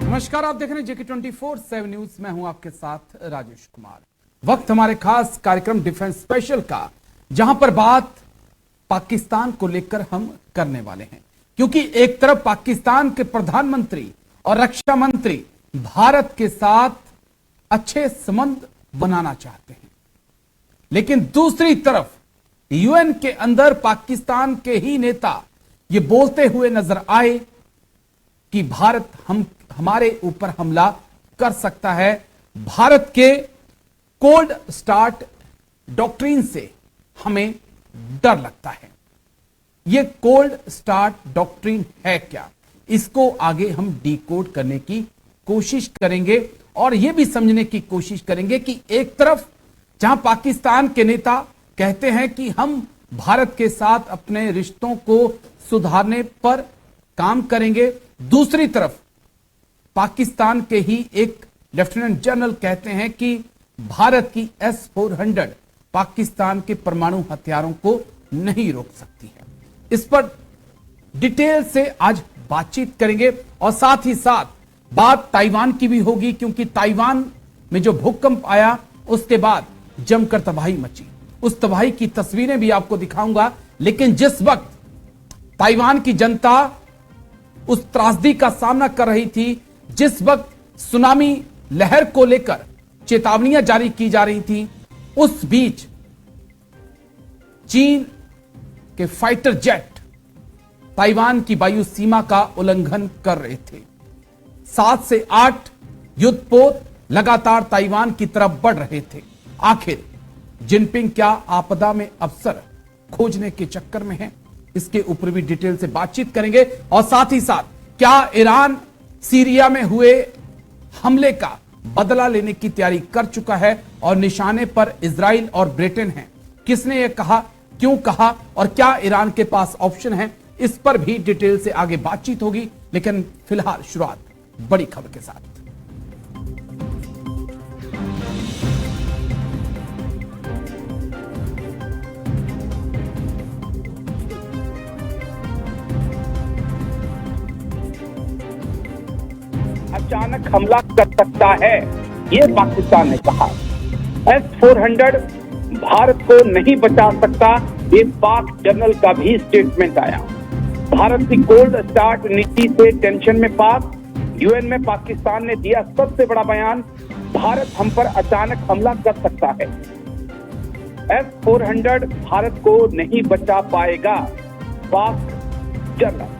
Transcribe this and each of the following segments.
नमस्कार, आप देख रहे हैं जेके 24/7 न्यूज। मैं हूं आपके साथ राजेश कुमार। वक्त हमारे खास कार्यक्रम डिफेंस स्पेशल का, जहां पर बात पाकिस्तान को लेकर हम करने वाले हैं, क्योंकि एक तरफ पाकिस्तान के प्रधानमंत्री और रक्षा मंत्री भारत के साथ अच्छे संबंध बनाना चाहते हैं, लेकिन दूसरी तरफ यूएन के अंदर पाकिस्तान के ही नेता ये बोलते हुए नजर आए कि भारत हमारे ऊपर हमला कर सकता है। भारत के कोल्ड स्टार्ट डॉक्ट्रिन से हमें डर लगता है। यह कोल्ड स्टार्ट डॉक्ट्रिन है क्या, इसको आगे हम डिकोड करने की कोशिश करेंगे और यह भी समझने की कोशिश करेंगे कि एक तरफ जहां पाकिस्तान के नेता कहते हैं कि हम भारत के साथ अपने रिश्तों को सुधारने पर काम करेंगे, दूसरी तरफ पाकिस्तान के ही एक लेफ्टिनेंट जनरल कहते हैं कि भारत की S-400 पाकिस्तान के परमाणु हथियारों को नहीं रोक सकती है। इस पर डिटेल से आज बातचीत करेंगे और साथ ही साथ बात ताइवान की भी होगी, क्योंकि ताइवान में जो भूकंप आया उसके बाद जमकर तबाही मची। उस तबाही की तस्वीरें भी आपको दिखाऊंगा, लेकिन जिस वक्त ताइवान की जनता उस त्रासदी का सामना कर रही थी, जिस वक्त सुनामी लहर को लेकर चेतावनियां जारी की जा रही थी, उस बीच चीन के फाइटर जेट ताइवान की वायु सीमा का उल्लंघन कर रहे थे। 7 से 8 युद्धपोत लगातार ताइवान की तरफ बढ़ रहे थे। आखिर जिनपिंग क्या आपदा में अवसर खोजने के चक्कर में है, इसके ऊपर भी डिटेल से बातचीत करेंगे। और साथ ही साथ क्या ईरान सीरिया में हुए हमले का बदला लेने की तैयारी कर चुका है और निशाने पर इजराइल और ब्रिटेन है। किसने यह कहा, क्यों कहा और क्या ईरान के पास ऑप्शन है, इस पर भी डिटेल से आगे बातचीत होगी। लेकिन फिलहाल शुरुआत बड़ी खबर के साथ। अचानक हमला कर सकता है, ये पाकिस्तान ने कहा। S-400 भारत को नहीं बचा सकता, ये पाक जनरल का भी स्टेटमेंट आया। भारत की कोल्ड स्टार्ट नीति से टेंशन में पाक। यूएन में पाकिस्तान ने दिया सबसे बड़ा बयान, भारत हम पर अचानक हमला कर सकता है। S-400 भारत को नहीं बचा पाएगा, पाक जनरल।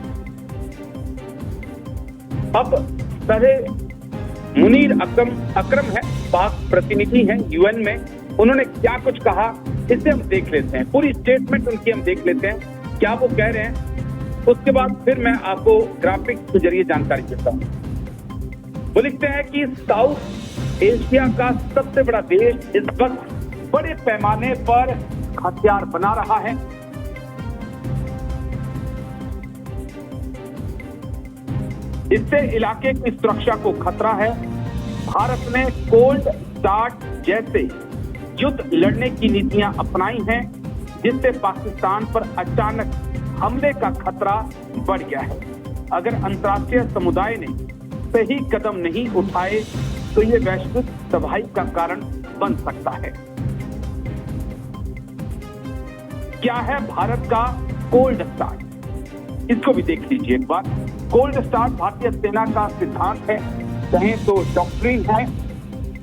अब सरे मुनीर अकरम है, पाक प्रतिनिधि हैं यूएन में। उन्होंने क्या कुछ कहा, इसे हम देख लेते हैं। पूरी स्टेटमेंट उनकी हम देख लेते हैं, क्या वो कह रहे हैं। उसके बाद फिर मैं आपको ग्राफिक्स के जरिए जानकारी देता हूं। वो लिखते हैं कि साउथ एशिया का सबसे बड़ा देश इस वक्त बड़े पैमाने पर हथियार बना रहा है। इससे इलाके की सुरक्षा को खतरा है। भारत ने कोल्ड स्टार्ट जैसे युद्ध लड़ने की नीतियां अपनाई हैं, जिससे पाकिस्तान पर अचानक हमले का खतरा बढ़ गया है। अगर अंतर्राष्ट्रीय समुदाय ने सही कदम नहीं उठाए तो ये वैश्विक तबाही का कारण बन सकता है। क्या है भारत का कोल्ड स्टार्ट, इसको भी देख लीजिए एक बार। कोल्ड स्टार्ट भारतीय सेना का सिद्धांत है, कहें तो डॉक्ट्रिन है।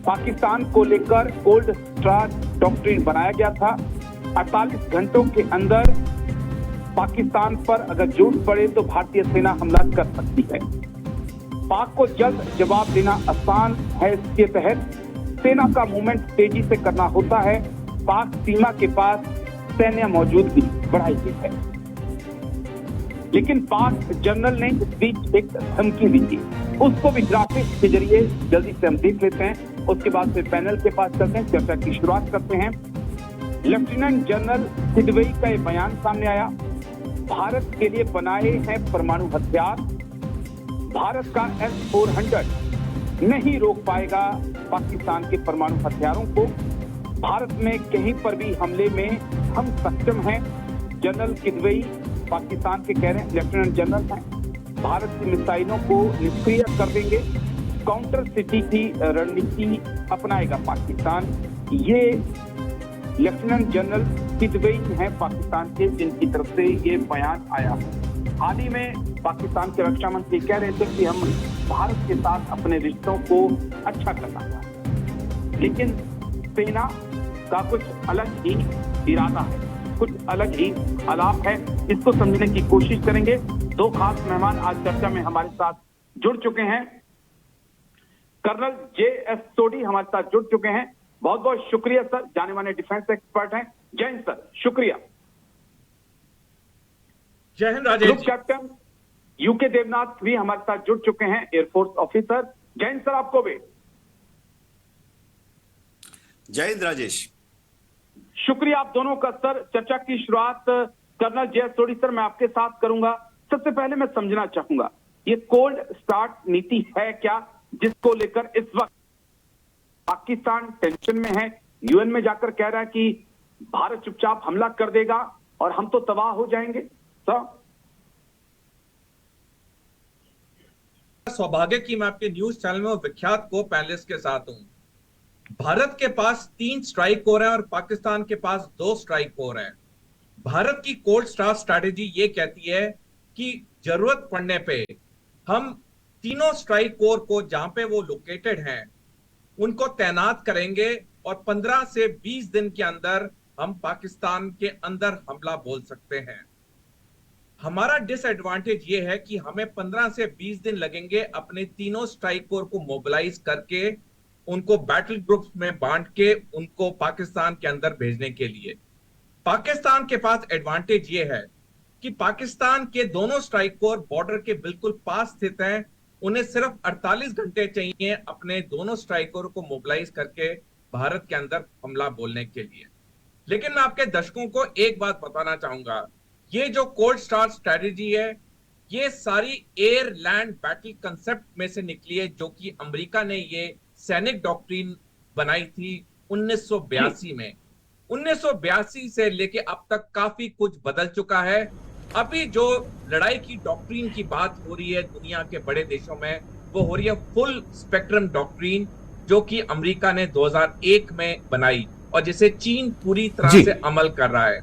पाकिस्तान को लेकर कोल्ड स्टार्ट डॉक्ट्रिन बनाया गया था। 48 घंटों के अंदर पाकिस्तान पर अगर जरूरत पड़े तो भारतीय सेना हमला कर सकती है। पाक को जल्द जवाब देना आसान है। इसके तहत सेना का मूवमेंट तेजी से करना होता है। पाक सीमा के पास सैन्य मौजूदगी बढ़ाई गई है, लेकिन पाक जनरल ने इस बीच एक धमकी दी थी, उसको भी ग्राफिक्स के जरिए जल्दी से हम देख लेते हैं। उसके बाद फिर पैनल के पास चलते हैं, चर्चा की शुरुआत करते हैं। लेफ्टिनेंट जनरल किदवई का ये बयान सामने आया, भारत के लिए बनाए हैं परमाणु हथियार। भारत का S-400 नहीं रोक पाएगा पाकिस्तान के परमाणु हथियारों को। भारत में कहीं पर भी हमले में हम सक्षम हैं। जनरल किदवई पाकिस्तान के कह रहे हैं, लेफ्टिनेंट जनरल हैं, भारत की मिसाइलों को निष्क्रिय कर देंगे। काउंटर सिटी की रणनीति अपनाएगा पाकिस्तान। ये लेफ्टिनेंट जनरल किदवई हैं पाकिस्तान के, जिनकी तरफ से ये बयान आया। हाल ही में पाकिस्तान के रक्षा मंत्री कह रहे थे कि हम भारत के साथ अपने रिश्तों को अच्छा करना चाहते हैं, लेकिन सेना का कुछ अलग ही इरादा है, कुछ अलग ही आलाप है। इसको समझने की कोशिश करेंगे। दो खास मेहमान आज चर्चा में हमारे साथ जुड़ चुके हैं। कर्नल JS सोडी हमारे साथ जुड़ चुके हैं। बहुत बहुत शुक्रिया सर, जाने माने डिफेंस एक्सपर्ट हैं। जय हिंद सर, शुक्रिया। जय Hind Rajesh. Group captain UK Devnath भी हमारे साथ जुड़ चुके हैं, एयरफोर्स ऑफिसर। जय हिंद सर, आपको भी जय हिंद राजेश। शुक्रिया आप दोनों का सर। चर्चा की शुरुआत कर्नल JS सोडी सर मैं आपके साथ करूंगा। सबसे पहले मैं समझना चाहूंगा ये कोल्ड स्टार्ट नीति है क्या, जिसको लेकर इस वक्त पाकिस्तान टेंशन में है, यूएन में जाकर कह रहा है कि भारत चुपचाप हमला कर देगा और हम तो तबाह हो जाएंगे। सर सौभाग्य की मैं आपके न्यूज चैनल में विख्यात को पैनलिस्ट के साथ हूं। भारत के पास 3 स्ट्राइक कोर हैं और पाकिस्तान के पास 2 स्ट्राइक कोर हैं। भारत की कोल्ड स्टार्ट स्ट्रैटेजी ये कहती है कि जरूरत पड़ने पे हम तीनों स्ट्राइक कोर को जहां पे वो लोकेटेड हैं उनको तैनात करेंगे और 15 से 20 दिन के अंदर हम पाकिस्तान के अंदर हमला बोल सकते हैं। हमारा डिसएडवांटेज ये है कि हमें 15 से 20 दिन लगेंगे अपने तीनों स्ट्राइक कोर को मोबिलाइज करके उनको बैटल ग्रुप्स में बांट के उनको पाकिस्तान के अंदर भेजने के लिए। पाकिस्तान के पास एडवांटेज ये है कि पाकिस्तान के दोनों स्ट्राइक कोर बॉर्डर के बिल्कुल पास स्थित हैं। उन्हें सिर्फ 48 घंटे चाहिए अपने दोनों स्ट्राइक कोर को मोबिलाइज करके भारत के अंदर हमला बोलने के लिए। लेकिन मैं आपके दर्शकों को एक बात बताना चाहूंगा, ये जो कोल्ड स्टार्ट स्ट्रैटेजी है ये सारी एयर लैंड बैटल कंसेप्ट में से निकली है, जो कि अमेरिका ने ये सैनिक डॉक्ट्रिन बनाई थी 1982 में। 1982 से लेके अब तक काफी कुछ बदल चुका है। अभी जो लड़ाई की डॉक्ट्रिन की बात हो रही है दुनिया के बड़े देशों में, वो हो रही है फुल स्पेक्ट्रम डॉक्ट्रिन, जो कि अमेरिका ने 2001 में बनाई और जिसे चीन पूरी तरह से अमल कर रहा है।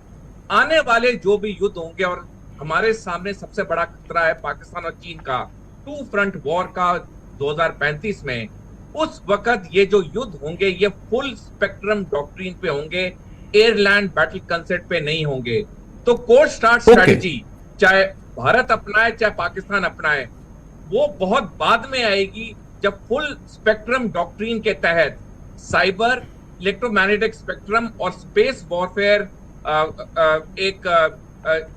आने वाले जो भी युद्ध होंगे, और हमारे सामने सबसे बड़ा खतरा है पाकिस्तान और चीन का 2 फ्रंट वॉर का 2035 में, उस वक्त ये जो युद्ध होंगे ये फुल स्पेक्ट्रम डॉक्ट्रिन पे होंगे, एयरलैंड बैटल कंसेप्ट पे नहीं होंगे। तो कोल्ड स्टार्ट स्ट्रैटेजी चाहे भारत अपनाए चाहे पाकिस्तान अपनाए, वो बहुत बाद में आएगी, जब फुल स्पेक्ट्रम डॉक्ट्रिन के तहत साइबर, इलेक्ट्रोमैग्नेटिक स्पेक्ट्रम और स्पेस वॉरफेयर एक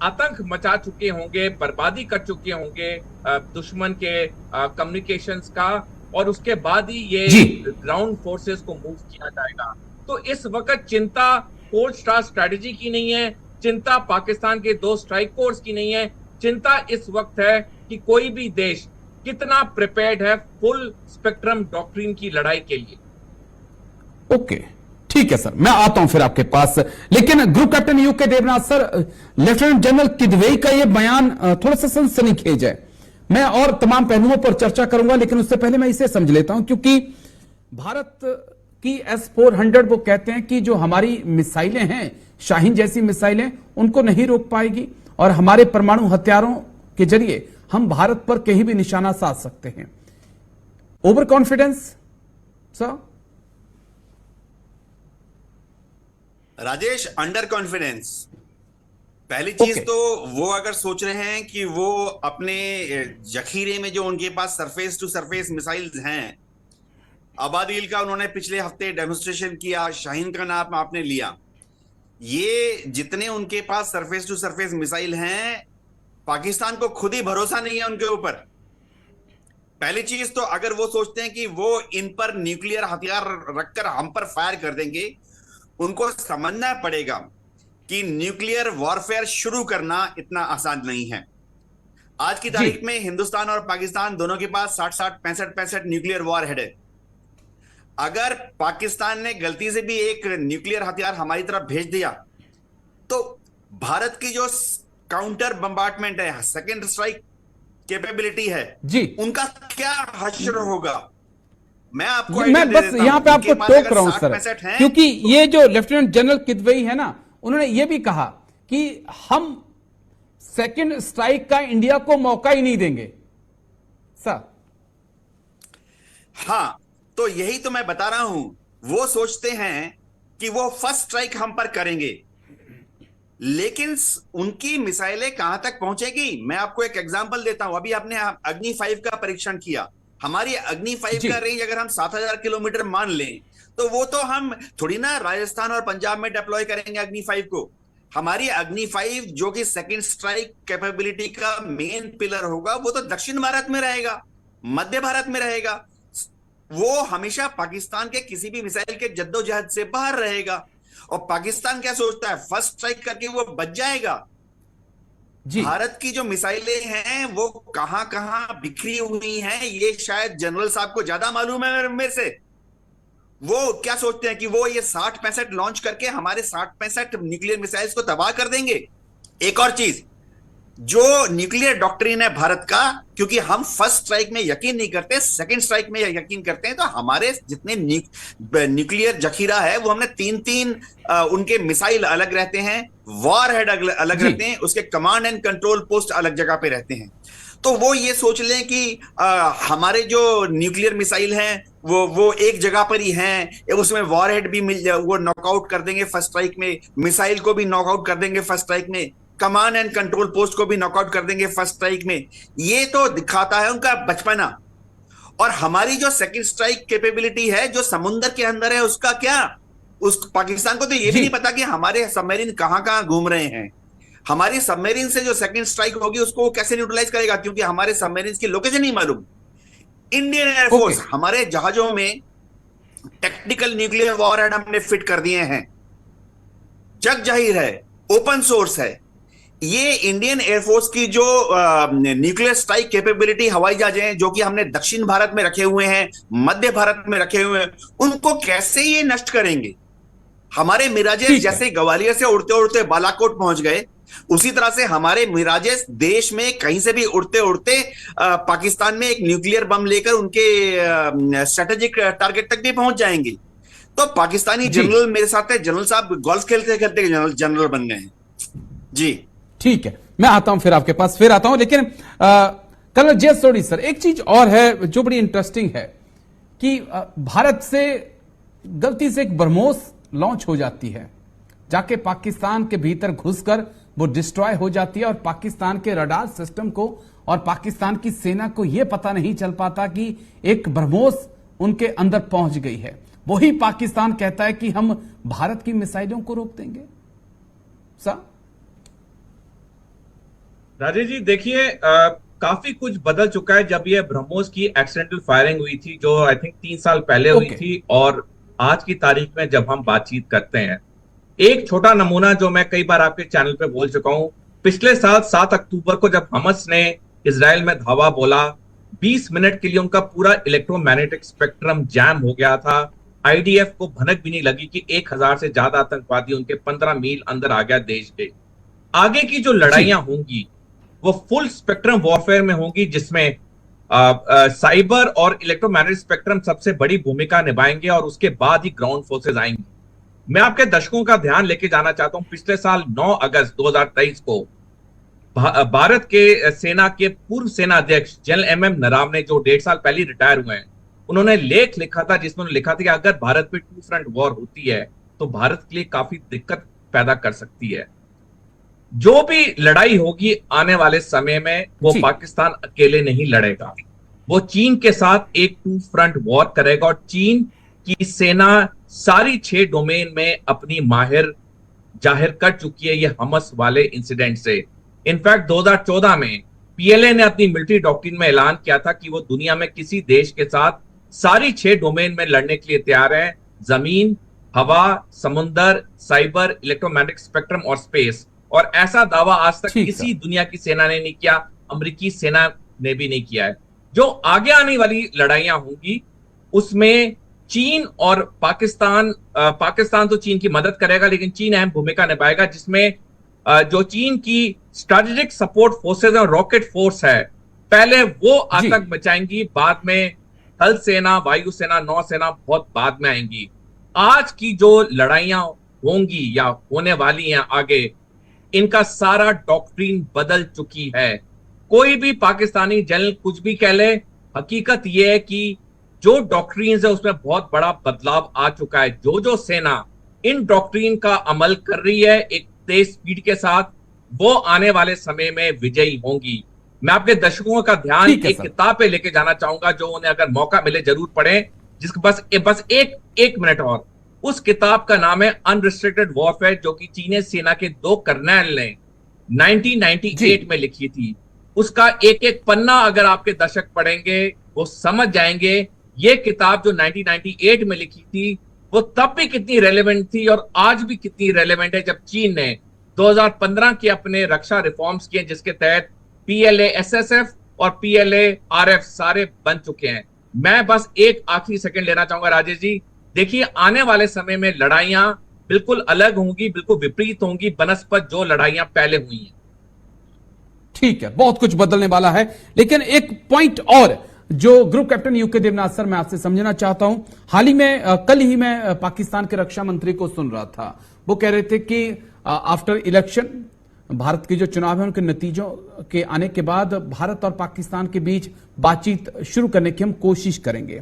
आतंक मचा चुके होंगे, बर्बादी कर चुके होंगे दुश्मन के कम्युनिकेशंस का, और उसके बाद ही ये ग्राउंड फोर्सेस को मूव किया जाएगा। तो इस वक्त चिंता कोल्ड स्टार्ट स्ट्रैटेजी की नहीं है, चिंता पाकिस्तान के 2 स्ट्राइक कोर्स की नहीं है, चिंता इस वक्त है कि कोई भी देश कितना प्रिपेयर्ड है फुल स्पेक्ट्रम डॉक्ट्रिन की लड़ाई के लिए। ओके, ठीक है सर, मैं आता हूं फिर आपके पास। लेकिन group captain UK Devnath sir, lieutenant general Kidwai का यह बयान थोड़ा सा सनसनीखेज है। मैं और तमाम पहलुओं पर चर्चा करूंगा, लेकिन उससे पहले मैं इसे समझ लेता हूं, क्योंकि भारत की S-400 वो कहते हैं कि जो हमारी मिसाइलें हैं, शाहीन जैसी मिसाइलें, उनको नहीं रोक पाएगी और हमारे परमाणु हथियारों के जरिए हम भारत पर कहीं भी निशाना साध सकते हैं। Over confidence sir? Rajesh, under confidence. पहली चीज तो वो अगर सोच रहे हैं कि वो अपने जखीरे में जो उनके पास सरफेस टू सरफेस मिसाइल्स हैं, अबादील का उन्होंने पिछले हफ्ते डेमोन्स्ट्रेशन किया, शाहीन का नाम आपने लिया, ये जितने उनके पास सरफेस टू सरफेस मिसाइल हैं, पाकिस्तान को खुद ही भरोसा नहीं है उनके ऊपर। पहली चीज तो अगर वो सोचते हैं कि वो इन पर न्यूक्लियर हथियार रखकर हम पर फायर कर देंगे, उनको समझना पड़ेगा कि न्यूक्लियर वॉरफेयर शुरू करना इतना आसान नहीं है। आज की तारीख में हिंदुस्तान और पाकिस्तान दोनों के पास 60-60, 65-65 न्यूक्लियर वॉर हेड है। अगर पाकिस्तान ने गलती से भी एक न्यूक्लियर हथियार हमारी तरफ भेज दिया तो भारत की जो काउंटर बम्बार्टमेंट है, सेकेंड स्ट्राइक कैपेबिलिटी है जी, उनका क्या हश्र होगा। मैं आपको मैं आइडिया दे बस देता हूं। यहां पे आपको उनके पास टोक अगर रहा हूं 60-65 सर, हैं, क्योंकि ये जो लेफ्टिनेंट जनरल किदवई है ना, उन्होंने ये भी कहा कि हम सेकंड स्ट्राइक का इंडिया को मौका ही नहीं देंगे सर। हाँ, तो यही तो मैं बता रहा हूं। वो सोचते हैं कि वो फर्स्ट स्ट्राइक हम पर करेंगे, लेकिन उनकी मिसाइलें कहां तक पहुंचेगी। मैं आपको एक एग्जांपल देता हूं। अभी आपने अग्नि 5 का परीक्षण किया। हमारी अग्नि 5 का रेंज अगर हम 7,000 किलोमीटर मान लें, तो वो तो हम थोड़ी ना राजस्थान और पंजाब में डिप्लॉय करेंगे अग्नि 5 को। हमारी अग्नि 5 जो कि सेकंड स्ट्राइक कैपेबिलिटी का मेन पिलर होगा, वो तो दक्षिण भारत में रहेगा, मध्य भारत में रहेगा। वो हमेशा पाकिस्तान के किसी भी मिसाइल के जद्दोजहद से बाहर रहेगा। और पाकिस्तान क्या सोचता है, फर्स्ट स्ट्राइक करके वो बच जाएगा। जी भारत की जो मिसाइलें हैं वो कहां कहां बिखरी हुई हैं, ये शायद जनरल साहब को ज्यादा मालूम है मेरे से। वो क्या सोचते हैं कि वो ये 60-65 लॉन्च करके हमारे 60-65 न्यूक्लियर मिसाइल्स को तबाह कर देंगे। एक और चीज, जो न्यूक्लियर डॉक्ट्रिन है भारत का, क्योंकि हम फर्स्ट स्ट्राइक में यकीन नहीं करते, सेकंड स्ट्राइक में यकीन करते हैं, तो हमारे जितने न्यूक्लियर जखीरा है वो हमने 3-3 उनके मिसाइल अलग रहते हैं, वॉर हेड अलग रहते हैं, उसके कमांड एंड कंट्रोल पोस्ट अलग जगह पे रहते हैं। तो वो ये सोच लें कि हमारे जो न्यूक्लियर मिसाइल हैं वो एक जगह पर ही हैं, उसमें वॉर हेड भी मिल जाए, वो नॉकआउट कर देंगे फर्स्ट स्ट्राइक में, मिसाइल को भी नॉकआउट कर देंगे फर्स्ट स्ट्राइक में, कमांड एंड कंट्रोल पोस्ट को भी नॉकआउट कर देंगे फर्स्ट स्ट्राइक में। ये तो दिखाता है उनका बचपना। और हमारी जो सेकंड स्ट्राइक कैपेबिलिटी है जो समुद्र के अंदर है, उसका क्या, उस पाकिस्तान को तो ये भी नहीं पता कि हमारे सबमरीन कहां कहां घूम रहे हैं। हमारी सबमरीन से जो सेकंड स्ट्राइक होगी उसको कैसे न्यूट्रलाइज करेगा, क्योंकि हमारे सबमरीन की लोकेशन नहीं मालूम। इंडियन एयरफोर्स हमारे जहाजों में टेक्निकल न्यूक्लियर वॉरहेड हमने फिट कर दिए हैं, जग जाहिर है, ओपन सोर्स है। ये इंडियन एयरफोर्स की जो न्यूक्लियर स्ट्राइक कैपेबिलिटी हवाई जहाज हैं जो कि हमने दक्षिण भारत में रखे हुए हैं, मध्य भारत में रखे हुए हैं, उनको कैसे ये नष्ट करेंगे। हमारे मिराजेस जैसे ग्वालियर से उड़ते उड़ते बालाकोट पहुंच गए, उसी तरह से हमारे मिराजेस देश में कहीं से भी उड़ते उड़ते पाकिस्तान में एक न्यूक्लियर बम लेकर उनके स्ट्रेटेजिक टारगेट तक भी पहुंच जाएंगे। तो पाकिस्तानी जनरल मेरे साथ है, जनरल साहब गोल्फ खेलते खेलते जनरल बन गए हैं जी। ठीक है, मैं आता हूं फिर आपके पास, फिर आता हूं, लेकिन कर्नल जे सोडी सर, एक चीज और है जो बड़ी इंटरेस्टिंग है कि भारत से गलती से एक ब्रह्मोस लॉन्च हो जाती है, जाके पाकिस्तान के भीतर घुसकर वो डिस्ट्रॉय हो जाती है, और पाकिस्तान के रडार सिस्टम को और पाकिस्तान की सेना को यह पता नहीं चल पाता कि एक ब्रह्मोस उनके अंदर पहुंच गई है। वही पाकिस्तान कहता है कि हम भारत की मिसाइलों को रोक देंगे। सर राजेश जी देखिए, काफी कुछ बदल चुका है। जब ये ब्रह्मोस की एक्सीडेंटल फायरिंग हुई थी जो आई थिंक 3 साल पहले हुई थी, और आज की तारीख में जब हम बातचीत करते हैं, एक छोटा नमूना जो मैं कई बार आपके चैनल पे बोल चुका हूं, पिछले साल 7 अक्टूबर को जब हमस ने इजराइल में धावा बोला, 20 मिनट के लिए उनका पूरा इलेक्ट्रोमैग्नेटिक स्पेक्ट्रम जैम हो गया था। आईडीएफ को भनक भी नहीं लगी कि 1000 से ज्यादा आतंकवादी उनके 15 मील अंदर आ गया देश के। आगे की जो लड़ाइयां होंगी वो फुल स्पेक्ट्रम वॉरफेयर में होंगी, जिसमें साइबर और इलेक्ट्रोमैग्नेटिक स्पेक्ट्रम सबसे बड़ी भूमिका निभाएंगे, और उसके बाद ही ग्राउंड फोर्सेज आएंगी। मैं आपके दर्शकों का ध्यान लेके जाना चाहता हूं, पिछले साल 9 अगस्त 2023 को भारत के सेना के पूर्व सेना अध्यक्ष जनरल एमएम नरावने, जो 1.5 साल पहले रिटायर हुए हैं, उन्होंने लेख लिखा था जिसमें उन्होंने लिखा था कि अगर भारत पे 2 फ्रंट वॉर होती है तो भारत के लिए काफी दिक्कत पैदा कर सकती है। जो भी लड़ाई होगी आने वाले समय में वो पाकिस्तान अकेले नहीं लड़ेगा, वो चीन के साथ एक 2 फ्रंट वॉर करेगा, और चीन की सेना सारी 6 डोमेन में अपनी माहिर जाहिर कर चुकी है ये हमस वाले इंसिडेंट से। इनफैक्ट 2014 में पीएलए ने अपनी मिलिट्री डॉक्ट्रिन में ऐलान किया था कि वो दुनिया में किसी देश के साथ सारी 6 डोमेन में लड़ने के लिए तैयार है, जमीन, हवा, समुद्र, साइबर, इलेक्ट्रोमैग्नेटिक स्पेक्ट्रम और स्पेस। और ऐसा दावा आज तक किसी दुनिया की सेना ने नहीं किया, अमेरिकी सेना ने भी नहीं किया है। जो आगे आने वाली लड़ाइयां होंगी उसमें चीन और पाकिस्तान तो चीन की मदद करेगा, लेकिन चीन अहम भूमिका निभाएगा, जिसमें जो चीन की स्ट्रेटेजिक सपोर्ट फोर्सेज और रॉकेट फोर्स है, पहले वो आतंक मचाएंगी, बाद में थल सेना, वायुसेना, नौसेना बहुत बाद में आएंगी। आज की जो लड़ाइयां होंगी या होने वाली हैं आगे, इनका सारा डॉक्ट्रिन बदल चुकी है। कोई भी पाकिस्तानी जनरल कुछ भी कह ले, हकीकत यह है कि जो डॉक्ट्रिन है उसमें बहुत बड़ा बदलाव आ चुका है। जो सेना इन डॉक्ट्रिन का अमल कर रही है एक तेज स्पीड के साथ, वो आने वाले समय में विजयी होंगी। मैं आपके दर्शकों का ध्यान एक किताब पे लेके जाना चाहूंगा जो उन्हें अगर मौका मिले जरूर पढ़ें, जिसके बस एक मिनट और। उस किताब का नाम है अनरिस्ट्रिक्टेड वॉरफेयर, जो कि चीनी सेना के 2 कर्नल ने 1998 में लिखी थी। उसका एक पन्ना अगर आपके दर्शक पढ़ेंगे वो समझ जाएंगे ये किताब जो 1998 में लिखी थी वो तब भी कितनी रेलेवेंट थी और आज भी कितनी रेलेवेंट है, जब चीन ने 2015 के अपने रक्षा रिफॉर्म्स किए, जिसके तहत PLA SSF और PLA RF सारे बन चुके हैं। मैं बस एक आखिरी सेकंड लेना चाहूंगा राजेश जी। देखिए, आने वाले समय में लड़ाइयां बिल्कुल अलग होंगी, बिल्कुल विपरीत होंगी बनस्पत जो लड़ाइयां पहले हुई हैं। ठीक है, बहुत कुछ बदलने वाला है, लेकिन एक पॉइंट और जो group captain UK Devnath sir मैं आपसे समझना चाहता हूं। हाल ही में कल ही मैं पाकिस्तान के रक्षा मंत्री को सुन रहा था, वो कह रहे थे कि आफ्टर इलेक्शन भारत के जो चुनाव है उनके नतीजों के आने के बाद भारत और पाकिस्तान के बीच बातचीत शुरू करने की हम कोशिश करेंगे।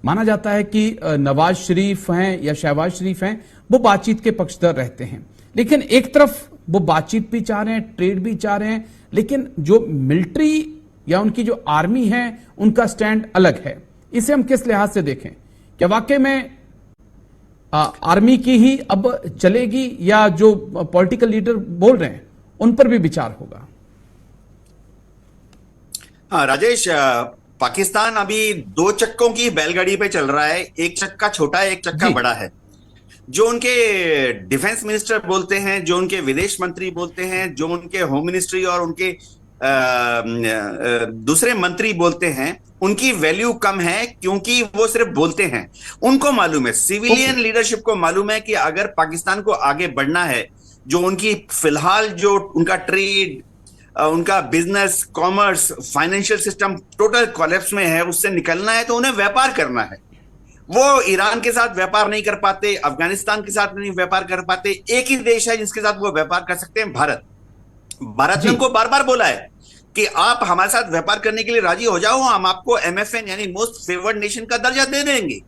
माना जाता है कि नवाज शरीफ हैं या शहबाज शरीफ हैं, वो बातचीत के पक्षधर रहते हैं, लेकिन एक तरफ वो बातचीत भी चाह रहे हैं, ट्रेड भी चाह रहे हैं, लेकिन जो मिलिट्री या उनकी जो आर्मी है उनका स्टैंड अलग है। इसे हम किस लिहाज से देखें? क्या वाकई में आर्मी की ही अब चलेगी या जो पॉलिटिकल लीडर बोल रहे हैं उन पर भी विचार होगा? हाँ राजेश, पाकिस्तान अभी 2 चक्कों की बैलगाड़ी पे चल रहा है। एक चक्का छोटा है, एक चक्का बड़ा है। जो उनके डिफेंस मिनिस्टर बोलते हैं, जो उनके विदेश मंत्री बोलते हैं, जो उनके होम मिनिस्ट्री और उनके दूसरे मंत्री बोलते हैं, उनकी वैल्यू कम है क्योंकि वो सिर्फ बोलते हैं। उनको मालूम है, सिविलियन लीडरशिप को मालूम है कि अगर पाकिस्तान को आगे बढ़ना है, जो उनकी फिलहाल जो उनका ट्रेड, उनका business, commerce, financial system total collapse में है, उससे निकलना है तो उन्हें व्यापार करना है। वो ईरान के साथ व्यापार नहीं कर पाते, अफगानिस्तान के साथ नहीं व्यापार कर पाते। एक ही देश है जिसके साथ वो व्यापार कर सकते हैं, भारत। भारत ने उनको बार बार बोला है कि आप हमारे साथ व्यापार करने के लिए राजी हो जाओ, हम आपको MFN यानी मोस्ट फेवर्ड नेशन का दर्जा दे देंगे।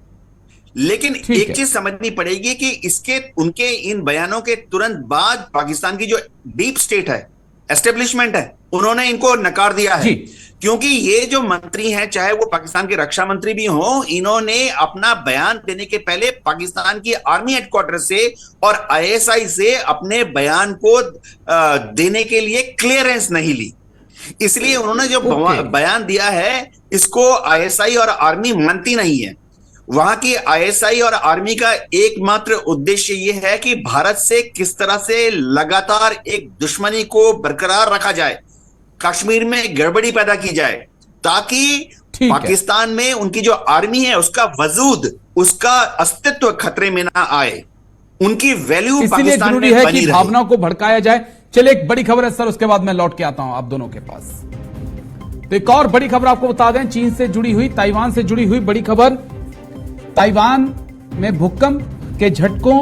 लेकिन एक चीज समझनी पड़ेगी कि उनके इन बयानों के तुरंत बाद पाकिस्तान की जो डीप स्टेट है, एस्टेब्लिशमेंट है, उन्होंने इनको नकार दिया है। क्योंकि ये जो मंत्री हैं, चाहे वो पाकिस्तान के रक्षा मंत्री भी हों, इन्होंने अपना बयान देने के पहले पाकिस्तान की आर्मी हेडक्वार्टर से और ISI से अपने बयान को देने के लिए क्लियरेंस नहीं ली। इसलिए उन्होंने जो बयान दिया है इसको ISI और आर्मी मानती नहीं है। वहां की ISI और आर्मी का एकमात्र उद्देश्य यह है कि भारत से किस तरह से लगातार एक दुश्मनी को बरकरार रखा जाए, कश्मीर में गड़बड़ी पैदा की जाए, ताकि पाकिस्तान में उनकी जो आर्मी है उसका वजूद, उसका अस्तित्व खतरे में ना आए। उनकी वैल्यू पाकिस्तान में है कि भावनाओं को भड़काया जाए। चलिए, एक बड़ी खबर है सर, उसके बाद मैं लौट के आता हूं आप दोनों के पास। तो एक और बड़ी खबर आपको बता दें, चीन से जुड़ी हुई, ताइवान से जुड़ी हुई बड़ी खबर। ताइवान में भूकंप के झटकों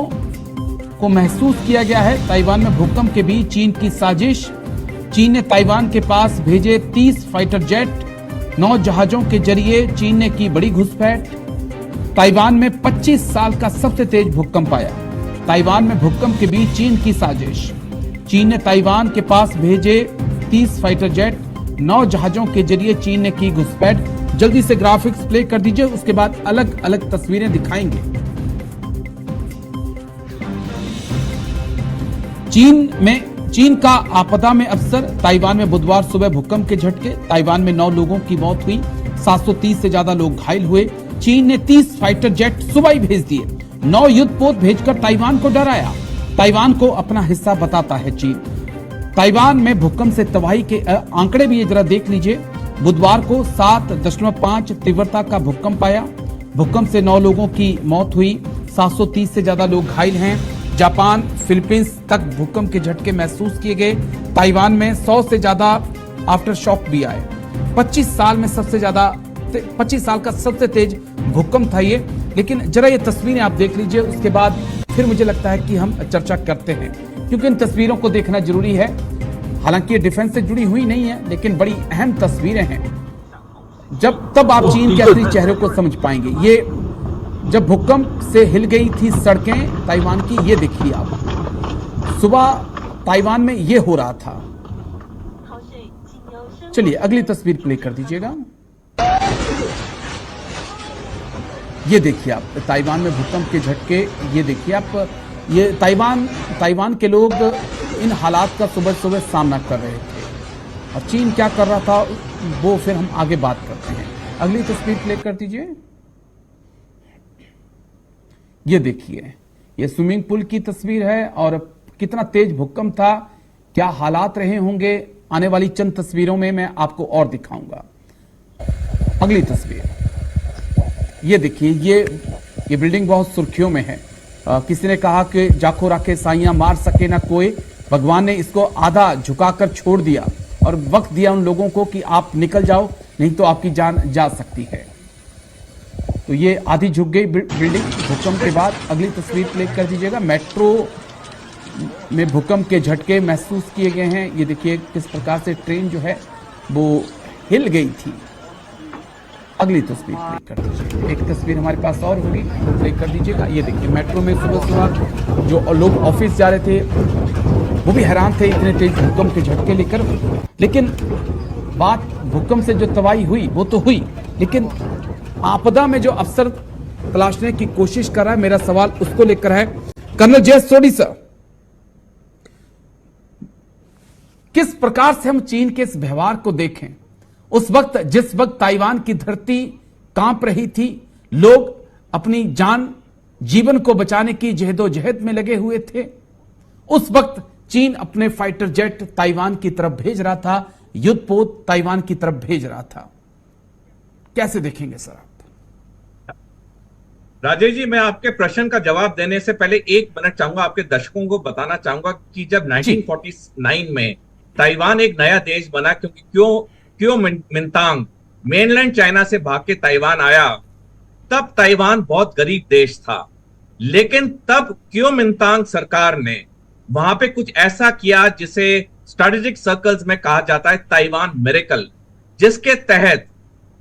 को महसूस किया गया है। ताइवान में भूकंप के बीच चीन की साजिश। चीन ने ताइवान के पास भेजे 30 फाइटर जेट, 9 जहाजों के जरिए चीन ने की बड़ी घुसपैठ। ताइवान में 25 साल का सबसे तेज भूकंप आया। ताइवान में भूकंप के बीच चीन की साजिश। चीन ने ताइवान के पास भेजे 30 फाइटर जेट, 9 जहाजों के जरिए चीन ने की घुसपैठ। जल्दी से ग्राफिक्स प्ले कर दीजिए, उसके बाद अलग अलग तस्वीरें दिखाएंगे। चीन का आपदा में अफसर। ताइवान में बुधवार सुबह भूकंप के झटके। ताइवान में 9 लोगों की मौत हुई, 730 से ज्यादा लोग घायल हुए। चीन ने 30 फाइटर जेट सुबह ही भेज दिए, 9 युद्धपोत भेजकर ताइवान को डराया। ताइवान को अपना हिस्सा बताता है चीन। ताइवान में भूकंप से तबाही के आंकड़े भी जरा देख लीजिए। बुधवार को 7.5 तीव्रता का भूकंप आया। भूकंप से 9 लोगों की मौत हुई, 730 से ज्यादा लोग घायल हैं। जापान, फिलीपींस तक भूकंप के झटके महसूस किए गए। ताइवान में 100 से ज्यादा आफ्टर शॉक भी आए। 25 साल में सबसे ज्यादा 25 साल का सबसे तेज भूकंप था ये। लेकिन जरा ये तस्वीरें आप देख लीजिए, उसके बाद फिर मुझे लगता है कि हम चर्चा करते हैं, क्योंकि इन तस्वीरों को देखना जरूरी है। हालांकि ये डिफेंस से जुड़ी हुई नहीं है, लेकिन बड़ी अहम तस्वीरें हैं। तब आप चीन के असली चेहरे को समझ पाएंगे। ये जब भूकंप से हिल गई थी सड़कें ताइवान की, ये देखिए आप, सुबह ताइवान में ये हो रहा था। चलिए अगली तस्वीर प्ले कर दीजिएगा। ये देखिए आप, ताइवान में भूकंप के झटके, ये देखिए आप, ये ताइवान के लोग इन हालात का सुबह सुबह सामना कर रहे थे, और चीन क्या कर रहा था वो फिर हम आगे बात करते हैं। अगली तस्वीर प्ले कर दीजिए। ये देखिए, ये स्विमिंग पूल की तस्वीर है, और कितना तेज भूकंप था, क्या हालात रहे होंगे, आने वाली चंद तस्वीरों में मैं आपको और दिखाऊंगा। अगली तस्वीर, ये देखिए, ये बिल्डिंग बहुत सुर्खियों में है। किसी ने कहा कि जाखो राखे साइयां मार सके ना कोई, भगवान ने इसको आधा झुकाकर छोड़ दिया और वक्त दिया उन लोगों को कि आप निकल जाओ, नहीं तो आपकी जान जा सकती है। तो ये आधी झुक गई बिल्डिंग भूकंप के बाद। अगली तस्वीर प्ले कर दीजिएगा। मेट्रो में भूकंप के झटके महसूस किए गए हैं। ये देखिए किस प्रकार से ट्रेन जो है वो हिल गई थी। अगली तस्वीर प्ले कर दीजिए। एक तस्वीर हमारे पास और होगी, वो प्ले कर दीजिएगा। ये देखिए, मेट्रो में सुबह सुबह जो लोग ऑफिस जा रहे थे वो भी हैरान थे इतने तेज भूकंप के झटके लेकर। लेकिन बात भूकंप से जो तबाही हुई वो तो हुई, लेकिन आपदा में जो अफसर तलाशने की कोशिश कर रहा है, मेरा सवाल उसको लेकर है। कर्नल जय सोडी सर, किस प्रकार से हम चीन के इस व्यवहार को देखें? उस वक्त जिस वक्त ताइवान की धरती कांप रही थी, लोग अपनी जान जीवन को बचाने की जहदोजहद में लगे हुए थे, उस वक्त चीन अपने फाइटर जेट ताइवान की तरफ भेज रहा था, युद्धपोत ताइवान की तरफ भेज रहा था। कैसे देखेंगे सर आप? राजेश जी, मैं आपके प्रश्न का जवाब देने से पहले 1 मिनट चाहूंगा, आपके दर्शकों को बताना चाहूंगा कि जब 1949 में ताइवान एक नया देश बना, क्योंकि क्यों मिंतांग मेनलैंड चाइना से भाग के ताइवान आया, तब ताइवान बहुत गरीब देश था। लेकिन तब क्यों मिंतांग सरकार ने वहां पे कुछ ऐसा किया जिसे स्ट्रेटेजिक सर्कल्स में कहा जाता है ताइवान मिरेकल, जिसके तहत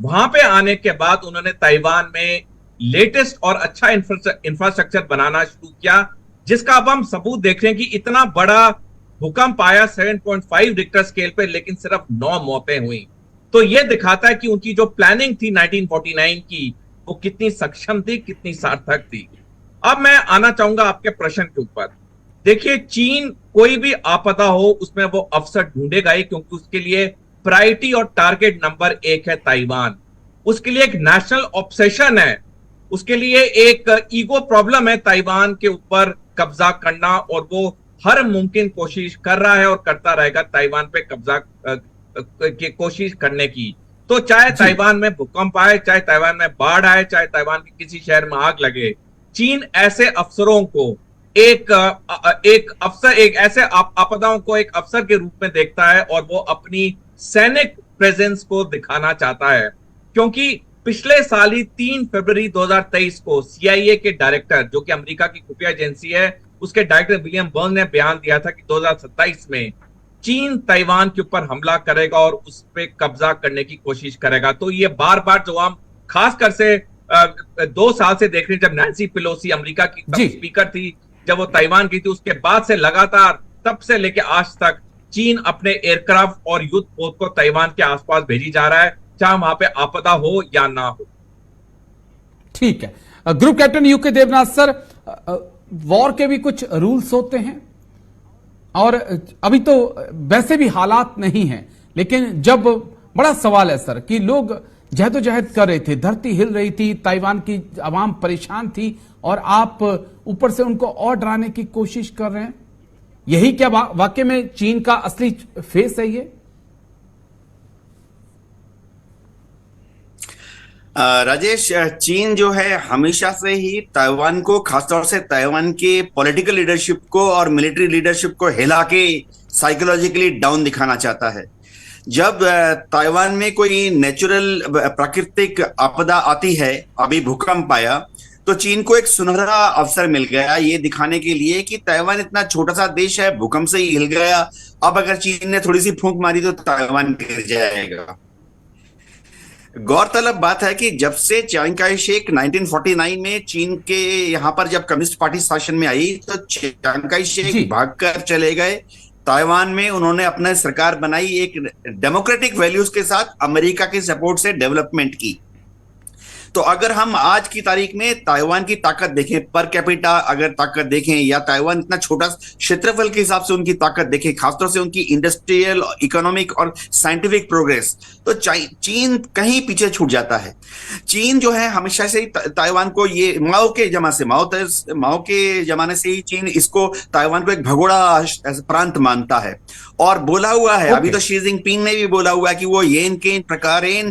वहां पे आने के बाद उन्होंने ताइवान में लेटेस्ट और अच्छा इंफ्रास्ट्रक्चर बनाना शुरू किया, जिसका अब हम सबूत देख रहे हैं कि इतना बड़ा भूकंप आया 7.5 रिक्टर स्केल पे, लेकिन सिर्फ 9 मौतें हुई। तो यह दिखाता है कि उनकी जो प्लानिंग थी 1949 की, वो कितनी सक्षम थी, कितनी सार्थक थी। अब मैं आना चाहूंगा आपके प्रश्न के ऊपर। देखिए, चीन कोई भी आपदा हो उसमें वो अवसर ढूंढेगा ही, क्योंकि उसके लिए प्रायोरिटी और टारगेट नंबर 1 है ताइवान। उसके लिए एक नेशनल ऑब्सेशन है, उसके लिए एक ईगो प्रॉब्लम है ताइवान के ऊपर कब्जा करना, और वो हर मुमकिन कोशिश कर रहा है और करता रहेगा ताइवान पे कब्जा की कोशिश करने की। तो चाहे ताइवान में भूकंप आए, चाहे ताइवान में बाढ़ आए, चाहे ताइवान के किसी शहर में आग लगे, चीन ऐसे अफसरों को एक ऐसे आपदाओं को एक अवसर के रूप में देखता है, और वो अपनी सैनिक प्रेजेंस को दिखाना चाहता है। क्योंकि पिछले साल ही 3 फरवरी 2023 को CIA के डायरेक्टर, जो कि अमेरिका की खुफिया एजेंसी है, उसके डायरेक्टर विलियम बर्न ने बयान दिया था कि 2027 में चीन ताइवान के ऊपर हमला करेगा और उस पर कब्जा करने की कोशिश करेगा। तो ये बार बार जो हम खासकर से 2 साल से देख रहे हैं, जब नैन्सी पेलोसी अमेरिका की स्पीकर थी, जब वो ताइवान की थी, उसके बाद से लगातार तब से लेके आज तक चीन अपने एयरक्राफ्ट और युद्ध पोत को ताइवान के आसपास भेजी जा रहा है, चाहे वहां पे आपदा हो या ना हो। ठीक है, group captain UK Devnath sir, war के भी कुछ रूल्स होते हैं, और अभी तो वैसे भी हालात नहीं हैं, लेकिन जब बड़ा सवाल है सर कि लोग जहदोजहद कर रहे थे, धरती हिल रही थी, ताइवान की आवाम परेशान थी, और आप ऊपर से उनको और डराने की कोशिश कर रहे हैं। यही क्या वाकई में चीन का असली फेस है ये? राजेश, चीन जो है हमेशा से ही ताइवान को, खासतौर से ताइवान के पॉलिटिकल लीडरशिप को और मिलिट्री लीडरशिप को हिला के साइकोलॉजिकली डाउन दिखाना चाहता है। जब ताइवान में कोई नेचुरल प्राकृतिक आपदा आती है, अभी भूकंप आया, तो चीन को एक सुनहरा अवसर मिल गया ये दिखाने के लिए कि ताइवान इतना छोटा सा देश है, भूकंप से ही हिल गया, अब अगर चीन ने थोड़ी सी फूंक मारी तो ताइवान गिर जाएगा। गौरतलब बात है कि जब से चियांग काई शेक 1949 में चीन के यहाँ पर जब कम्युनिस्ट पार्टी शासन में आई, तो चियांग काई जी। शेक भागकर चले गए ताइवान में, उन्होंने अपना सरकार बनाई एक डेमोक्रेटिक वैल्यूज के साथ, अमेरिका के सपोर्ट से डेवलपमेंट की। तो अगर हम आज की तारीख में ताइवान की ताकत देखें, पर कैपिटा अगर ताकत देखें, या ताइवान इतना छोटा क्षेत्रफल के हिसाब से उनकी ताकत देखें, खासतौर से उनकी इंडस्ट्रियल, इकोनॉमिक और साइंटिफिक प्रोग्रेस, तो चीन कहीं पीछे छूट जाता है। चीन जो है हमेशा से ही ताइवान को, ये माओ के जमाने से ही चीन इसको, ताइवान को एक भगोड़ा प्रांत मानता है और बोला हुआ है। अभी तो शी जिनपिंग ने भी बोला हुआ है कि वो येन के प्रकारेण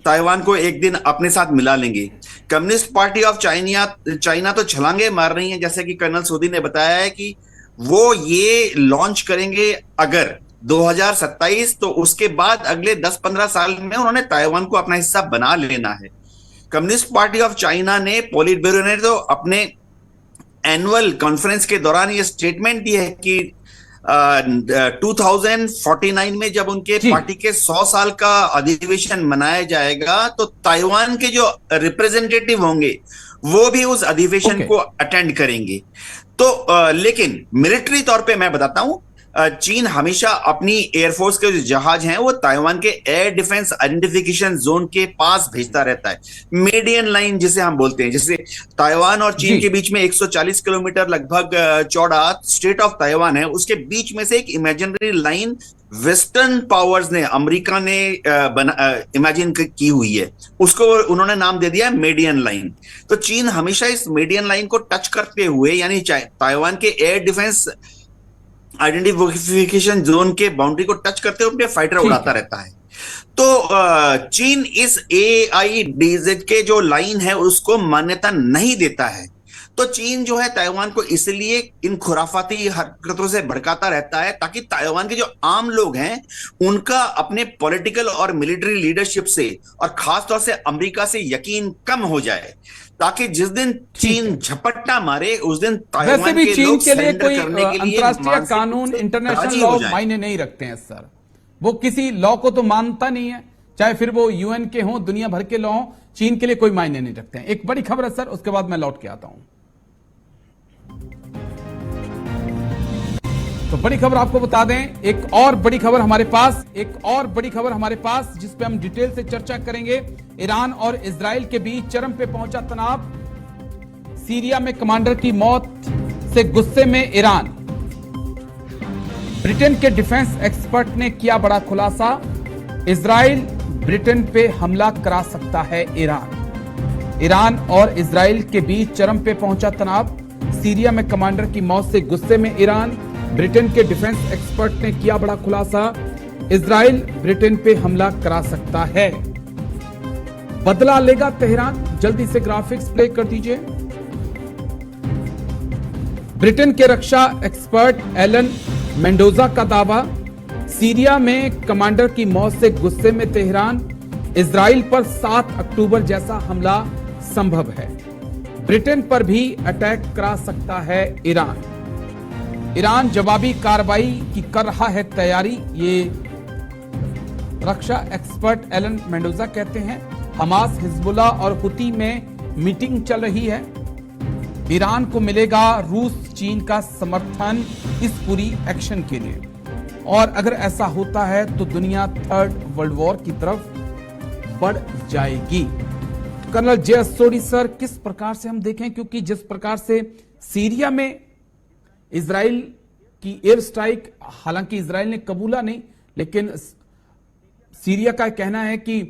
ताइवान को एक दिन अपने साथ मिला लेंगे। कम्युनिस्ट पार्टी ऑफ चाइना तो छलांगे मार रही है, जैसे कि कर्नल सोदी ने बताया है कि वो ये लॉन्च करेंगे अगर 2027, तो उसके बाद अगले 10-15 साल में उन्होंने ताइवान को अपना हिस्सा बना लेना है। कम्युनिस्ट पार्टी ऑफ चाइना ने, पॉलिट ब्यूरो ने तो अपने एनुअल कॉन्फ्रेंस के दौरान ये स्टेटमेंट दी है कि 2049 में जब उनके पार्टी के 100 साल का अधिवेशन मनाया जाएगा, तो ताइवान के जो रिप्रेजेंटेटिव होंगे वो भी उस अधिवेशन को अटेंड करेंगे। तो लेकिन मिलिट्री तौर पे मैं बताता हूं, चीन हमेशा अपनी एयरफोर्स के जो जहाज हैं वो ताइवान के एयर डिफेंस आइडेंटिफिकेशन जोन के पास भेजता रहता है। मीडियन लाइन जिसे हम बोलते हैं, जैसे ताइवान और चीन के बीच में 140 किलोमीटर लगभग चौड़ा स्टेट ऑफ ताइवान है, उसके बीच में से एक इमेजिनरी लाइन वेस्टर्न पावर्स ने, अमेरिका ने इमेजिन की हुई है, उसको उन्होंने नाम दे दिया मीडियन लाइन। तो चीन हमेशा इस मीडियन लाइन को टच करते हुए, यानी ताइवान के एयर डिफेंस आइडेंटिफिकेशन जोन के बाउंड्री को टच करते हुए अपने फाइटर उड़ाता रहता है। तो चीन इस AIDZ के जो लाइन है उसको मान्यता नहीं देता है। तो चीन जो है ताइवान को इसलिए इन खुराफाती हरकतों से भड़काता रहता है, ताकि ताइवान के जो आम लोग हैं उनका अपने पॉलिटिकल और मिलिट्री लीडरशिप से, और खासतौर से अमेरिका से, यकीन कम हो जाए, ताकि जिस दिन चीन झपट्टा मारे उस दिन ताइवान वैसे भी के चीन लोग के लिए सरेंडर कोई करने के लिए अंतर्राष्ट्रीय कानून, इंटरनेशनल लॉ मायने नहीं रखते हैं सर। वो किसी लॉ को तो मानता नहीं है, चाहे फिर वो UN के हों, दुनिया भर के लॉ हों, चीन के लिए कोई मायने नहीं रखते हैं। एक बड़ी खबर है सर, उसके बाद मैं लौट के आता हूं। तो बड़ी खबर आपको बता दें, एक और बड़ी खबर हमारे पास, जिस पे हम डिटेल से चर्चा करेंगे। ईरान और इजराइल के बीच चरम पे पहुंचा तनाव। सीरिया में कमांडर की मौत से गुस्से में ईरान। ब्रिटेन के डिफेंस एक्सपर्ट ने किया बड़ा खुलासा। इजराइल ब्रिटेन पे हमला करा सकता है ईरान और इजराइल के बीच चरम पे पहुंचा तनाव। सीरिया में कमांडर की मौत से गुस्से में ईरान। ब्रिटेन के डिफेंस एक्सपर्ट ने किया बड़ा खुलासा। इजराइल ब्रिटेन पे हमला करा सकता है। बदला लेगा तेहरान। जल्दी से ग्राफिक्स प्ले कर दीजिए। ब्रिटेन के रक्षा एक्सपर्ट एलन मेंडोजा का दावा। सीरिया में कमांडर की मौत से गुस्से में तेहरान। इजराइल पर 7 अक्टूबर जैसा हमला संभव है। ब्रिटेन पर भी अटैक करा सकता है ईरान जवाबी कार्रवाई की कर रहा है तैयारी। ये रक्षा एक्सपर्ट एलन मेंडोजा कहते हैं। हमास, हिजबुल्लाह और हुती में मीटिंग चल रही है। ईरान को मिलेगा रूस चीन का समर्थन इस पूरी एक्शन के लिए, और अगर ऐसा होता है तो दुनिया 3rd वर्ल्ड वॉर की तरफ बढ़ जाएगी। कर्नल JS सोडी सर, किस प्रकार से हम देखें, क्योंकि जिस प्रकार से सीरिया में इजराइल की एयर स्ट्राइक, हालांकि इजराइल ने कबूला नहीं, लेकिन सीरिया का कहना है कि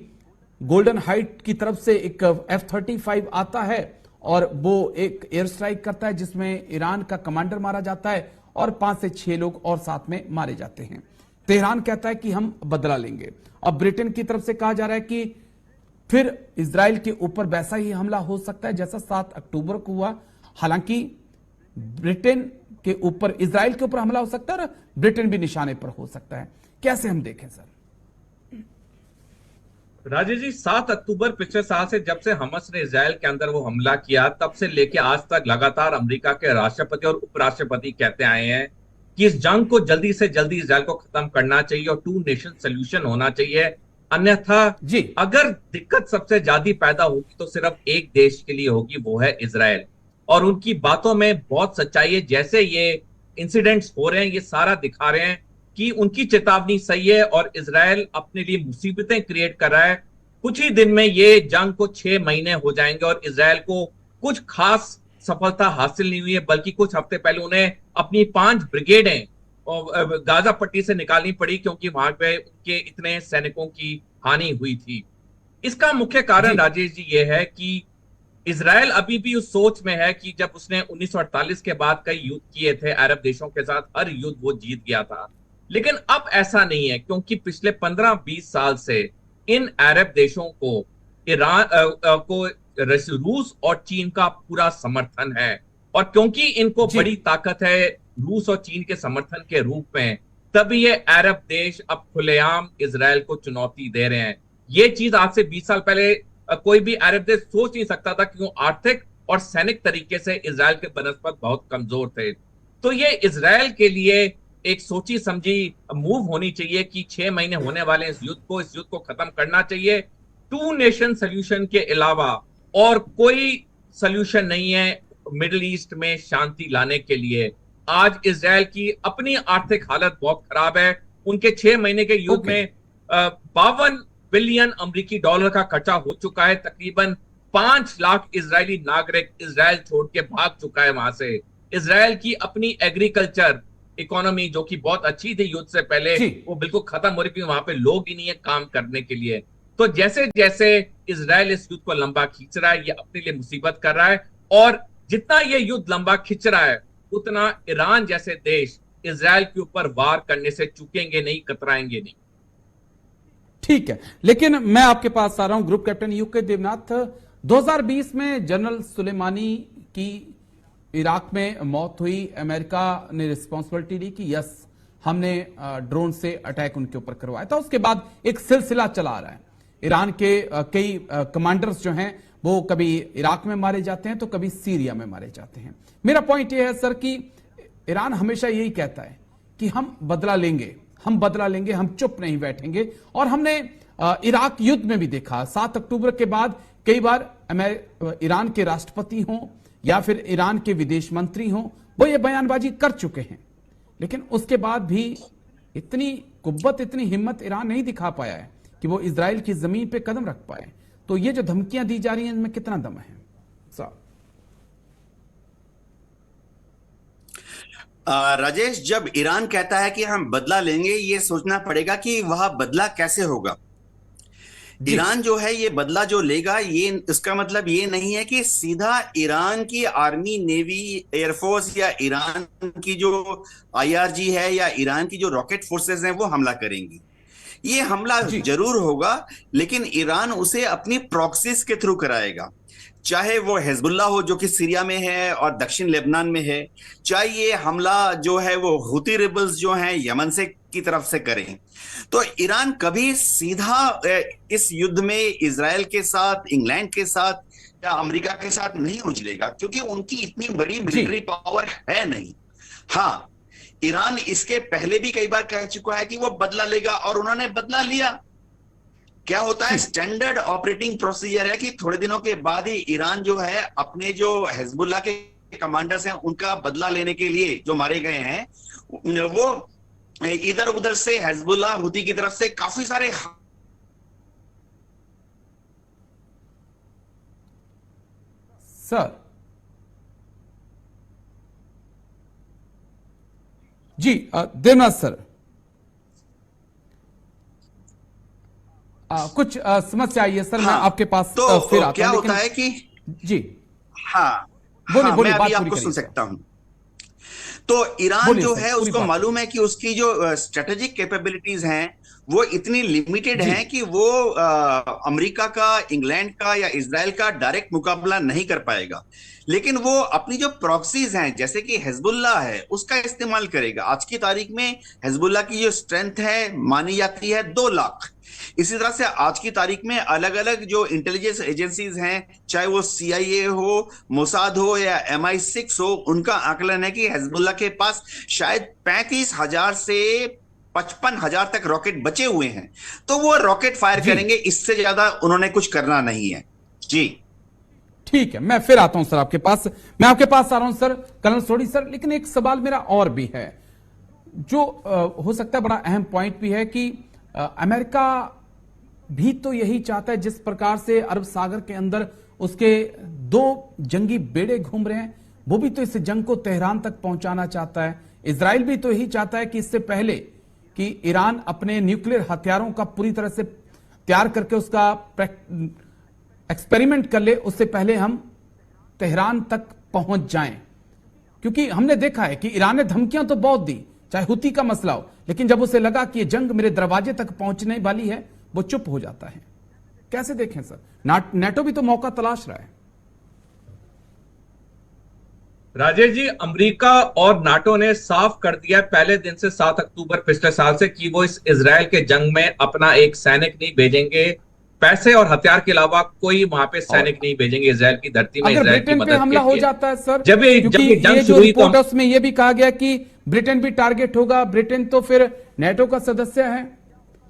गोल्डन हाइट की तरफ से एक F-35 आता है और वो एक एयर स्ट्राइक करता है जिसमें ईरान का कमांडर मारा जाता है और 5 से 6 लोग और साथ में मारे जाते हैं। तेहरान कहता है कि हम बदला लेंगे। अब ब्रिटेन की तरफ से कहा जा रहा है कि फिर इजराइल के ऊपर वैसा ही हमला हो सकता है जैसा 7 अक्टूबर को हुआ। हालांकि ब्रिटेन के ऊपर, इजराइल के ऊपर हमला हो सकता है और ब्रिटेन भी निशाने पर हो सकता है। कैसे हम देखें सर? राजेश जी, 7 अक्टूबर पिछले साल से जब से हमास ने इजराइल के अंदर वो हमला किया, तब से लेके आज तक लगातार अमेरिका के राष्ट्रपति और उपराष्ट्रपति कहते आए हैं कि इस जंग को जल्दी से जल्दी इजराइल को खत्म करना चाहिए और 2 नेशन सोल्यूशन होना चाहिए। अन्यथा जी अगर दिक्कत सबसे ज्यादा पैदा होगी तो सिर्फ एक देश के लिए होगी, वो है इजराइल। और उनकी बातों में बहुत सच्चाई है। जैसे ये इंसिडेंट्स हो रहे हैं, ये सारा दिखा रहे हैं कि उनकी चेतावनी सही है और इजराइल अपने लिए मुसीबतें क्रिएट कर रहा है। कुछ ही दिन में ये जंग को 6 महीने हो जाएंगे और इजराइल को कुछ खास सफलता हासिल नहीं हुई है, बल्कि कुछ हफ्ते पहले उन्हें अपनी 5 ब्रिगेडें गाजा पट्टी से निकालनी पड़ी क्योंकि वहां पे उनके इतने सैनिकों की हानि हुई थी। इसका मुख्य कारण राजेश जी ये है कि इजराइल अभी भी उस सोच में है कि जब उसने 1948 के बाद कई युद्ध किए थे अरब देशों के साथ, हर युद्ध वो जीत गया था। लेकिन अब ऐसा नहीं है, क्योंकि पिछले 15-20 साल से इन अरब देशों को ईरान को रूस और चीन का पूरा समर्थन है। और क्योंकि इनको बड़ी ताकत है रूस और चीन के समर्थन के रूप में, तभी ये अरब देश अब खुलेआम इजराइल को चुनौती दे रहे हैं। ये चीज आज से 20 साल पहले कोई भी अरब देश सोच नहीं सकता था, क्यों आर्थिक और सैनिक तरीके से इजराइल के बनस्पत बहुत कमजोर थे। तो ये इजराइल के लिए एक सोची समझी मूव होनी चाहिए कि 6 महीने होने वाले इस युद्ध को खत्म करना चाहिए। 2 नेशन सोल्यूशन के अलावा और कोई सोल्यूशन नहीं है मिडिल ईस्ट में शांति लाने के लिए। आज इजराइल की अपनी आर्थिक हालत बहुत खराब है। उनके 6 महीने के युद्ध में 52 बिलियन अमेरिकी डॉलर का खर्चा हो चुका है। तकरीबन 5 लाख इजरायली नागरिक इजराइल छोड़ के भाग चुका है वहां से। इजराइल की अपनी एग्रीकल्चर इकोनॉमी जो कि बहुत अच्छी थी युद्ध से पहले, वो बिल्कुल खत्म हो रही थी। वहां पे लोग ही नहीं है काम करने के लिए। तो जैसे जैसे इजराइल इस युद्ध को लंबा खींच रहा है, ये अपने लिए मुसीबत कर रहा है। और जितना ये युद्ध लंबा खींच रहा है, उतना ईरान जैसे देश इजराइल के ऊपर वार करने से चूकेंगे नहीं, कतराएंगे नहीं। ठीक है, लेकिन मैं आपके पास आ रहा हूं ग्रुप कैप्टन यूके देवनाथ। 2020 में जनरल सुलेमानी की इराक में मौत हुई, अमेरिका ने रिस्पॉन्सिबिलिटी ली कि यस हमने ड्रोन से अटैक उनके ऊपर करवाया था। उसके बाद एक सिलसिला चला आ रहा है। ईरान के कई कमांडर्स जो हैं वो कभी इराक में मारे जाते हैं तो कभी सीरिया में मारे जाते हैं। मेरा पॉइंट यह है सर कि ईरान हमेशा यही कहता है कि हम बदला लेंगे, हम बदला लेंगे, हम चुप नहीं बैठेंगे। और हमने इराक युद्ध में भी देखा, 7 अक्टूबर के बाद कई बार ईरान के राष्ट्रपति हों या फिर ईरान के विदेश मंत्री हों, वो ये बयानबाजी कर चुके हैं। लेकिन उसके बाद भी इतनी कुव्वत, इतनी हिम्मत ईरान नहीं दिखा पाया है कि वो इजराइल की जमीन पे कदम रख पाए। तो ये जो धमकियां दी जा रही हैं, इनमें कितना दम है साहब? राजेश, जब ईरान कहता है कि हम बदला लेंगे, ये सोचना पड़ेगा कि वह बदला कैसे होगा। ईरान जो है ये बदला जो लेगा, ये इसका मतलब ये नहीं है कि सीधा ईरान की आर्मी, नेवी, एयरफोर्स या ईरान की जो आईआरजी है या ईरान की जो रॉकेट फोर्सेस हैं वो हमला करेंगी। ये हमला जरूर होगा, लेकिन ईरान उसे अपनी प्रॉक्सीज के थ्रू कराएगा। चाहे वो हिजबुल्ला हो जो कि सीरिया में है और दक्षिण लेबनान में है, चाहे ये हमला जो है वो हुती रिबल्स जो हैं यमन से की तरफ से करें। तो ईरान कभी सीधा इस युद्ध में इजराइल के साथ, इंग्लैंड के साथ या अमेरिका के साथ नहीं उछलेगा, क्योंकि उनकी इतनी बड़ी मिलिट्री पावर है नहीं। हाँ, ईरान इसके पहले भी कई बार कह चुका है कि वो बदला लेगा और उन्होंने बदला लिया। क्या होता है, स्टैंडर्ड ऑपरेटिंग प्रोसीजर है कि थोड़े दिनों के बाद ही ईरान जो है अपने जो हिजबुल्ला के कमांडर्स हैं उनका बदला लेने के लिए जो मारे गए हैं, वो इधर उधर से हिजबुल्ला, हुती की तरफ से काफी सारे सर जी देवनाथ सर, कुछ समस्या आई है सर। मैं आपके पास तो फिर आता क्या होता है कि जी हाँ, बोलिए मैं अभी आपको सुन सकता हूं। तो ईरान जो है उसको मालूम है कि उसकी जो स्ट्रेटेजिक कैपेबिलिटीज हैं वो इतनी लिमिटेड हैं कि वो अमेरिका का, इंग्लैंड का या इजराइल का डायरेक्ट मुकाबला नहीं कर पाएगा। लेकिन वो अपनी जो प्रॉक्सीज हैं जैसे कि हिजबुल्ला है उसका इस्तेमाल करेगा। आज की तारीख में हिजबुल्ला की जो स्ट्रेंथ है मानी जाती है 2 लाख। इसी तरह से आज की तारीख में अलग अलग जो इंटेलिजेंस एजेंसीज हैं, चाहे वो CIA हो, मोसाद हो या MI6 हो, उनका आकलन है कि हिजबुल्लाह के पास शायद 35,000 से 55,000 तक रॉकेट बचे हुए हैं। तो वो रॉकेट फायर करेंगे, इससे ज्यादा उन्होंने कुछ करना नहीं है। जी ठीक है, मैं फिर आता हूं सर आपके पास, मैं आपके पास आ रहा हूं सर कर्नल सोढी सर। लेकिन एक सवाल मेरा और भी है, जो हो सकता है बड़ा अहम पॉइंट भी है कि अमेरिका भी तो यही चाहता है, जिस प्रकार से अरब सागर के अंदर उसके 2 जंगी बेड़े घूम रहे हैं, वो भी तो इस जंग को तेहरान तक पहुंचाना चाहता है। इजराइल भी तो यही चाहता है कि इससे पहले कि ईरान अपने न्यूक्लियर हथियारों का पूरी तरह से तैयार करके उसका एक्सपेरिमेंट कर ले, उससे पहले हम तेहरान तक पहुंच जाएं। क्योंकि हमने देखा है कि ईरान ने धमकियां तो बहुत दी, चाहे हुती का मसला हो, लेकिन जब उसे लगा कि यह जंग मेरे दरवाजे तक पहुंचने वाली है, वो चुप हो जाता है। कैसे देखें सर, नेटो भी तो मौका तलाश रहा है। राजेश जी, अमेरिका और नाटो ने साफ कर दिया पहले दिन से 7 अक्टूबर पिछले साल से कि वो इस इजराइल के जंग में अपना एक सैनिक नहीं भेजेंगे। पैसे और हथियार के अलावा कोई वहां पे सैनिक नहीं भेजेंगे इजराइल की धरती में। अगर इजराइल की ब्रिटेन पे मदद हमला के हो लिए जाता है सर, जब ये जंग शुरू हुई तो उसमें यह भी कहा गया कि ब्रिटेन भी टारगेट होगा, ब्रिटेन तो फिर नेटो का सदस्य है,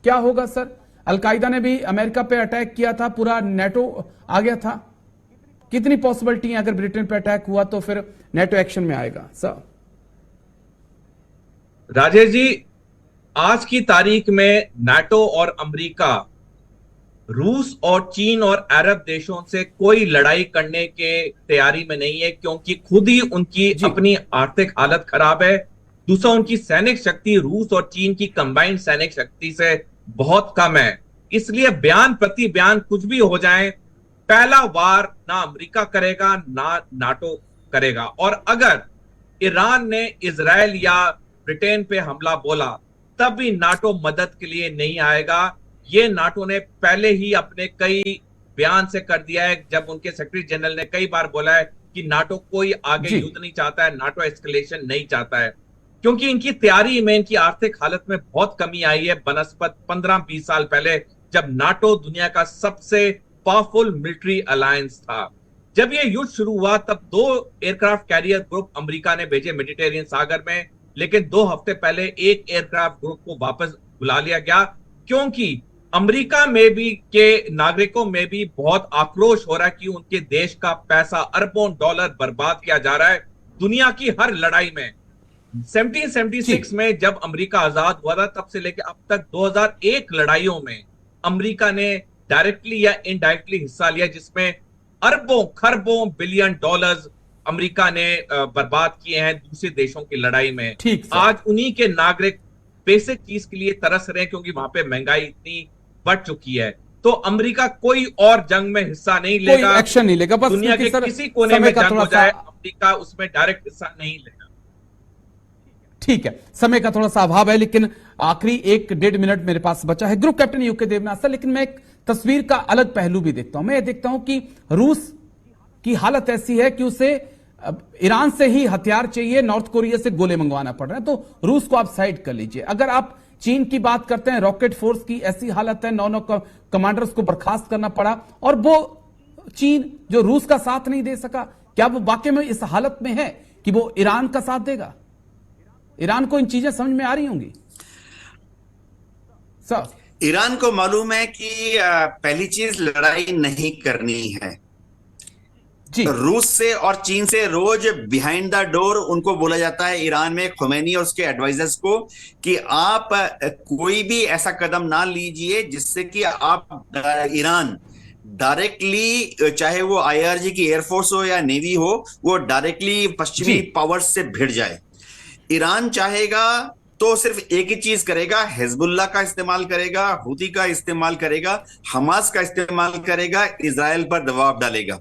क्या होगा सर? अलकायदा ने भी अमेरिका पे अटैक किया था, पूरा नेटो आ गया था। कितनी पॉसिबिलिटी है अगर ब्रिटेन पे अटैक हुआ तो फिर नेटो एक्शन में आएगा सर? राजेश जी, आज की तारीख में नाटो और अमेरिका रूस और चीन और अरब देशों से कोई लड़ाई करने के तैयारी में नहीं है, क्योंकि खुद ही उनकी अपनी आर्थिक हालत खराब है। दूसरा, उनकी सैनिक शक्ति रूस और चीन की कंबाइंड सैनिक शक्ति से बहुत कम है। इसलिए बयान प्रति बयान कुछ भी हो जाए, पहला वार ना अमेरिका करेगा ना नाटो करेगा। और अगर ईरान ने इजराइल या ब्रिटेन पे हमला बोला, तब भी नाटो मदद के लिए नहीं आएगा। ये नाटो ने पहले ही अपने कई बयान से कर दिया है, जब उनके सेक्रेटरी जनरल ने कई बार बोला है कि नाटो कोई आगे युद्ध नहीं चाहता है, नाटो एस्केलेशन नहीं चाहता है, क्योंकि इनकी तैयारी में, इनकी आर्थिक हालत में बहुत कमी आई है बनस्पत 15-20 साल पहले, जब नाटो दुनिया का सबसे पावरफुल मिलिट्री अलायंस था। जब ये युद्ध शुरू हुआ तब 2 एयरक्राफ्ट कैरियर ग्रुप अमेरिका ने भेजे मेडिटेरियन सागर में, लेकिन 2 हफ्ते पहले एक एयरक्राफ्ट ग्रुप को वापस बुला लिया गया, क्योंकि अमेरिका में भी के नागरिकों में भी बहुत आक्रोश हो रहा है कि उनके देश का पैसा, अरबों डॉलर बर्बाद किया जा रहा है दुनिया की हर लड़ाई में। 1776 में जब अमेरिका आजाद हुआ था, तब से लेकर अब तक 2001 लड़ाइयों में अमेरिका ने डायरेक्टली या इनडायरेक्टली हिस्सा लिया, जिसमें अरबों खरबों बिलियन डॉलर्स अमेरिका ने बर्बाद किए हैं दूसरे देशों की लड़ाई में। आज उन्हीं के नागरिक बेसिक चीज के लिए तरस रहे हैं, क्योंकि वहां पे महंगाई इतनी बढ़ चुकी है। तो अमेरिका कोई और जंग में हिस्सा नहीं लेगा, कोई एक्शन नहीं लेगा, बस दुनिया के किसी कोने में जंग हो जाए, अमेरिका उसमें डायरेक्ट हिस्सा नहीं लेगा। ठीक है, समय का थोड़ा सा अभाव है, लेकिन आखिरी 1-1.5 मिनट मेरे पास बचा है। Group captain UK Devnath sir, लेकिन मैं एक तस्वीर का अलग पहलू भी देखता हूं। मैं देखता हूं कि रूस की हालत ऐसी है कि उसे ईरान से ही हथियार चाहिए, नॉर्थ कोरिया से गोले मंगवाना पड़ रहा है। तो रूस को आप साइड कर लीजिए। अगर आप चीन की बात करते हैं, रॉकेट फोर्स की ऐसी हालत है, 9 कमांडर्स को बर्खास्त करना पड़ा, और वो चीन जो रूस का साथ नहीं दे सका, क्या वो वाकई में इस हालत में है कि वो ईरान का साथ देगा? ईरान को इन चीजें समझ में आ रही होंगी सर? ईरान को मालूम है कि पहली चीज लड़ाई नहीं करनी है। रूस से और चीन से रोज बिहाइंड द डोर उनको बोला जाता है ईरान में, खुमैनी और उसके एडवाइजर्स को, कि आप कोई भी ऐसा कदम ना लीजिए जिससे कि आप ईरान डायरेक्टली, चाहे वो IRG की एयरफोर्स हो या नेवी हो, वो डायरेक्टली पश्चिमी पावर्स से भिड़ जाए। ईरान चाहेगा तो सिर्फ एक ही चीज करेगा, हिजबुल्लाह का इस्तेमाल करेगा, हुती का इस्तेमाल करेगा, हमास का इस्तेमाल करेगा, इजराइल पर दबाव डालेगा।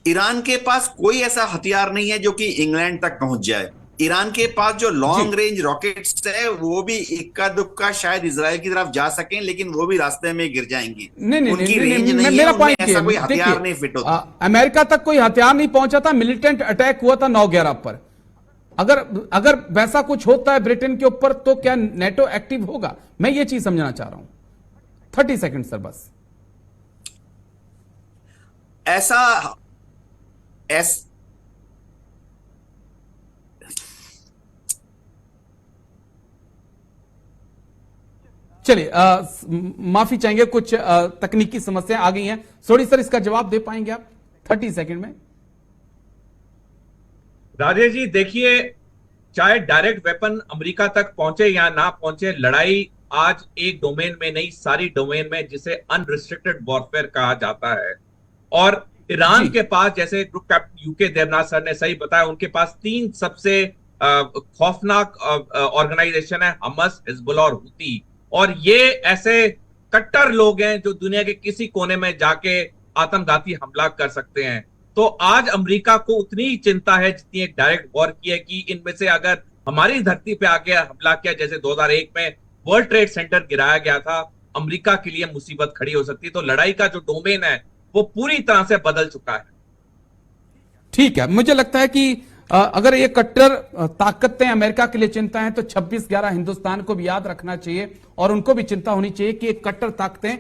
ईरान के पास कोई ऐसा हथियार नहीं है जो कि इंग्लैंड तक पहुंच जाए। ईरान के पास जो लॉन्ग रेंज रॉकेट्स है, वो भी इक्का दुक्का शायद इजराइल की तरफ जा सकें, लेकिन वो भी रास्ते में गिर जाएंगी। उनकी रेंज नहीं है, उनमें ऐसा कोई हथियार नहीं फिट होता। अमेरिका तक कोई हथियार नहीं पहुंचा था, मिलिटेंट अटैक हुआ था 9/11 पर। अगर वैसा कुछ होता है ब्रिटेन के ऊपर, तो क्या नेटो एक्टिव होगा? मैं ये चीज समझना चाह रहा हूं। 30 सेकंड सर बस। चलिए माफी चाहेंगे, कुछ तकनीकी समस्या आ गई हैं। सॉरी सर, इसका जवाब दे पाएंगे आप 30 सेकंड में? राजेश जी देखिए, चाहे डायरेक्ट वेपन अमेरिका तक पहुंचे या ना पहुंचे, लड़ाई आज एक डोमेन में नहीं, सारी डोमेन में, जिसे अनरिस्ट्रिक्टेड वॉरफेयर कहा जाता है। और ईरान के पास, जैसे group captain UK Devnath sir ने सही बताया, उनके पास 3 सबसे खौफनाक ऑर्गेनाइजेशन है, हमास, हिजबुल्लाह और हुती। और ये ऐसे कट्टर लोग हैं जो दुनिया के किसी कोने में जाके आत्मघाती हमला कर सकते हैं। तो आज अमेरिका को उतनी ही चिंता है जितनी एक डायरेक्ट वॉर की है, कि इनमें से अगर हमारी धरती पे आके हमला किया, जैसे 2001 में वर्ल्ड ट्रेड सेंटर गिराया गया था, अमेरिका के लिए मुसीबत खड़ी हो सकती है। तो लड़ाई का जो डोमेन है वो पूरी तरह से बदल चुका है। ठीक है, मुझे लगता है कि अगर ये कट्टर ताकतें अमेरिका के लिए चिंता है, तो 26/11 हिंदुस्तान को भी याद रखना चाहिए और उनको भी चिंता होनी चाहिए कि एक कट्टर ताकतें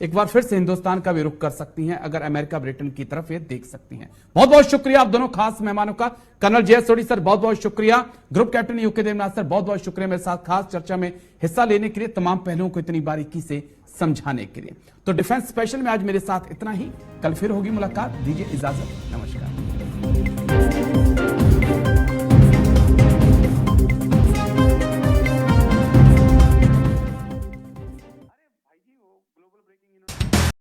एक बार फिर से हिंदुस्तान का भी रुख कर सकती हैं, अगर अमेरिका ब्रिटेन की तरफ ये देख सकती हैं। बहुत बहुत शुक्रिया आप दोनों खास मेहमानों का। कर्नल जयेश सोढी सर बहुत बहुत शुक्रिया, group captain UK Devnath sir बहुत बहुत शुक्रिया मेरे साथ खास चर्चा में हिस्सा लेने के लिए, तमाम पहलुओं को इतनी बारीकी से समझाने के लिए। तो डिफेंस स्पेशल में आज मेरे साथ इतना ही, कल फिर होगी मुलाकात, दीजिए इजाजत, नमस्कार।